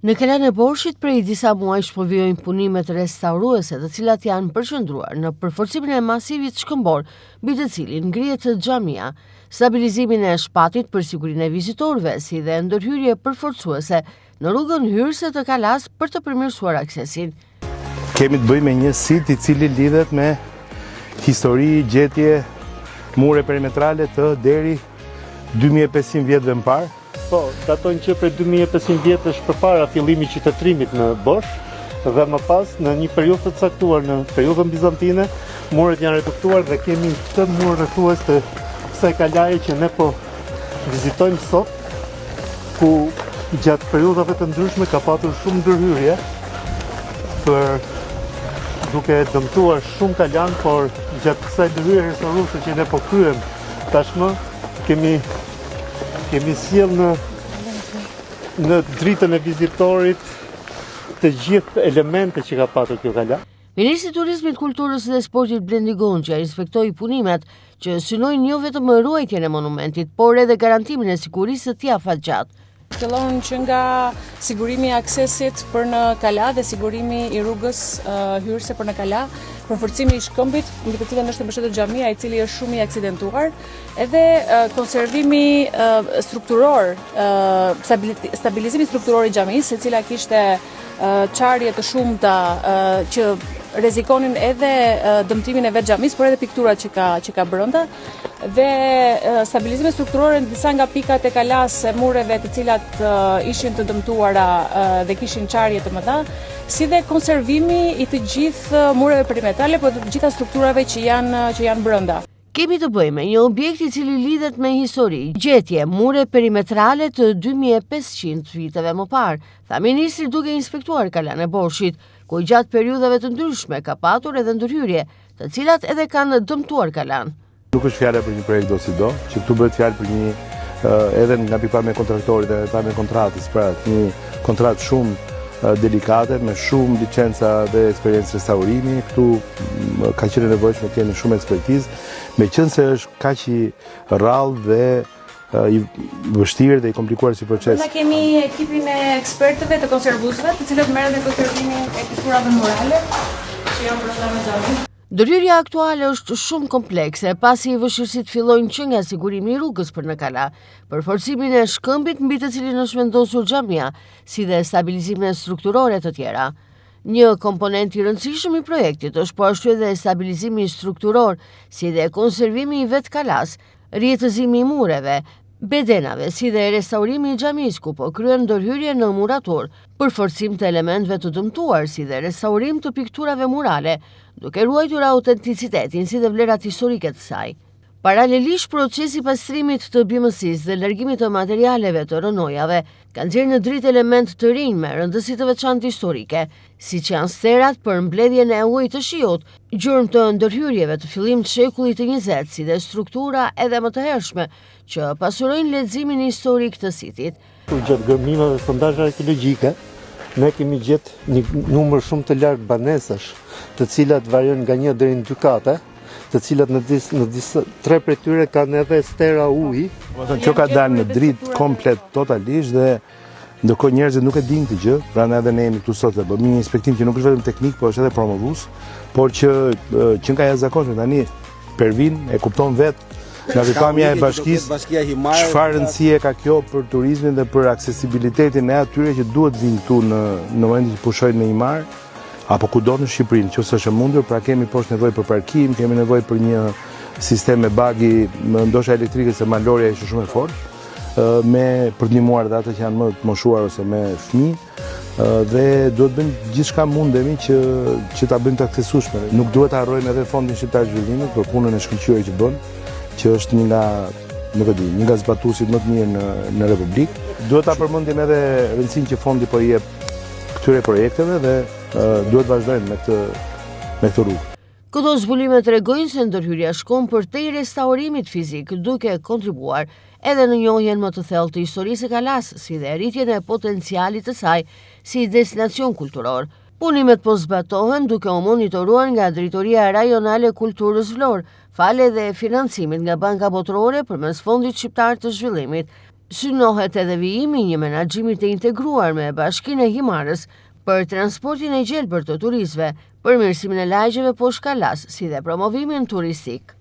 Në Kalan e Borshit, prej disa muajsh po vijojnë punimet restauruese, të cilat janë përqendruar në përforcimin e masivit shkëmbor, mbi të cilin ngrihet xhamia, stabilizimin e shpatit për sigurinë e vizitorëve, si dhe ndërhyrje përforcuese në rrugën hyrëse të Kalas për të përmirësuar aksesin. Kemi të bëjmë me një sit i cili lidhet me histori, gjetje, mure perimetrale të deri 2500 vjetëve më parë. Po, datojnë që për 2500 vjetësh përpara fillimit qytetërimit në Borsh dhe më pas në një periudhë të caktuar në periudhën bizantine, muret janë reduktuar dhe kemi këtë mur rrethues të kësaj kalaje që ne po vizitojmë sot, ku gjatë periudhave të ndryshme ka patur shumë ndërhyrje për duke dëmtuar shumë kalan, por gjatë kësaj ndërhyrje restauruese që ne po kryem tashmë kemi sjell në dritën e vizitorit të gjithë elemente që ka patur kjo kala. Ministri i Turizmit, Kulturës dhe Sportit Blendi Gonxha inspektoi punimet që synojnë jo vetëm ruajtjen e monumentit, por edhe garantimin e sigurisë së tij afatgjat. Fillon që nga sigurimi i aksesit për në kala dhe sigurimi i rrugës hyrëse për në kala, përforcimi i shkëmbit, mbi të cilën është mbështetur xhamia, i cili është shumë i aksidentuar, edhe konservimi strukturor, stabilizimi strukturor i xhamisë, e cila kishte çarje të shumta që rrezikonin edhe dëmtimin e vetë xhamisë, por edhe pikturat që ka brenda, dhe stabilizimi strukturor në disa nga pikat e kalas e mureve të cilat ishin të dëmtuara dhe kishin çarje të mëdha, si dhe konservimi i të gjithë mureve perimetrale, por të gjitha strukturave që janë brenda. Kemi të bëjmë një objekt i cili lidhet me histori, gjetje, mure perimetrale të 2500 viteve më parë, tha ministri duke inspektuar Kalan e Borshit, ku gjatë periudhave të ndryshme ka patur edhe ndërhyrje, të cilat edhe kanë dëmtuar Kalan. Nuk është fjala për një projekt do si do, që këtu bëhet fjalë për një edhe nga pikpamja e kontraktorit dhe pikpamja e kontratës, pra një kontratë shumë delikate, me shumë licenca dhe eksperiencë restaurimi. Këtu ka qenë nevojshme të kemi shumë ekspertizë, meqenëse se është kaq i rrallë dhe i vështirë dhe i komplikuar si proces. Ne kemi ekipin e ekspertëve të konservuesve, të cilët merren me konservimin e pikturave murale që janë brenda në xhami. Ndërhyrja aktuale është shumë komplekse, pasi vështirësitë fillojnë që nga sigurimi i rrugës për në kala, përforcimin e shkëmbit mbi të cilin është vendosur xhamia, si dhe stabilizimin strukturore të tjera. Një komponent i rëndësishëm i projektit është po ashtu edhe stabilizimi strukturor, si dhe konservimi i vetë kalas, rjetëzimi i mureve, bedenave, si dhe restaurimi i xhamisë, ku po kryen ndërhyrje në murator, përforcim të elementëve të dëmtuar, si dhe restaurim të pikturave murale, duke ruajtur autenticitetin si dhe vlerat historike të saj. Paralelisht, procesi pastrimit të bimësisë dhe largimit të materialeve të rënojave kanë nxjerrë në dritë element të rinj me rëndësi të veçantë historike, siç janë sterat për mbledhjen e ujit të shiut, gjurmë të ndërhyrjeve të fillimit të shekullit të 20, si dhe struktura edhe më të hershme që pasurojnë leximin historik të sitit. Gjatë gërmimeve sondazhe arkeologjike, ne kemi gjetë një numër shumë të lartë banesash, të cilat variojnë nga 1 deri në 2 kate, të cilat në disa 3 prej tyre kanë edhe stera uji. Që ka dalë në dritë komplet totalisht dhe ndërkohë njerëzit nuk e dinë këtë gjë, prandaj edhe ne jemi këtu sot dhe bëjmë një inspektim që nuk është vetëm teknik, por është edhe promovues, por që nga jashtëzakonshme tani Pervin e kupton vetë nga pikpamja e bashkisë çfarë rëndësie ka kjo për turizmin dhe për aksesibilitetin e atyre që duhet vinë këtu në momentin që pushojnë në Imar apo kudo në Shqipëri, nëse është e mundur, pra kemi poshtë nevojë për parkim, kemi nevojë për një sistem me bagi, ndoshta elektrike se malorja është shumë e fortë, për të ndihmuar ata që janë më të moshuar ose me fëmijë, dhe duhet bëjmë gjithçka mundemi që ta bëjmë të aksesueshme. Nuk duhet të harrojmë edhe Fondin Shqiptar të Zhvillimit për punën e shkëlqyer që bën, që është një nga zbatuesit më të mirë në Republikë. Duhet ta përmendim edhe rëndësinë që fondi po i jep këtyre projekteve dhe duhet vazhdojmë me këtë rrugë. Këto zbulime tregojnë se ndërhyrja shkon përtej restaurimit fizik, duke kontribuar edhe në njohjen më të thellë të historisë së Kalas, si dhe rritjen e potencialit të saj si destinacion kulturor. Punimet po zbatohen duke u monitoruar nga Drejtoria Rajonale e Kulturës Vlorë, fal edhe financimit nga Banka Botërore përmes Fondit Shqiptar të Zhvillimit. Synohet edhe vijimi një menaxhimi të integruar me Bashkinë e Himarës për transportin e gjelbër të turistëve, përmirësimin e lagjeve poshtë kalas, si dhe promovimin turistik.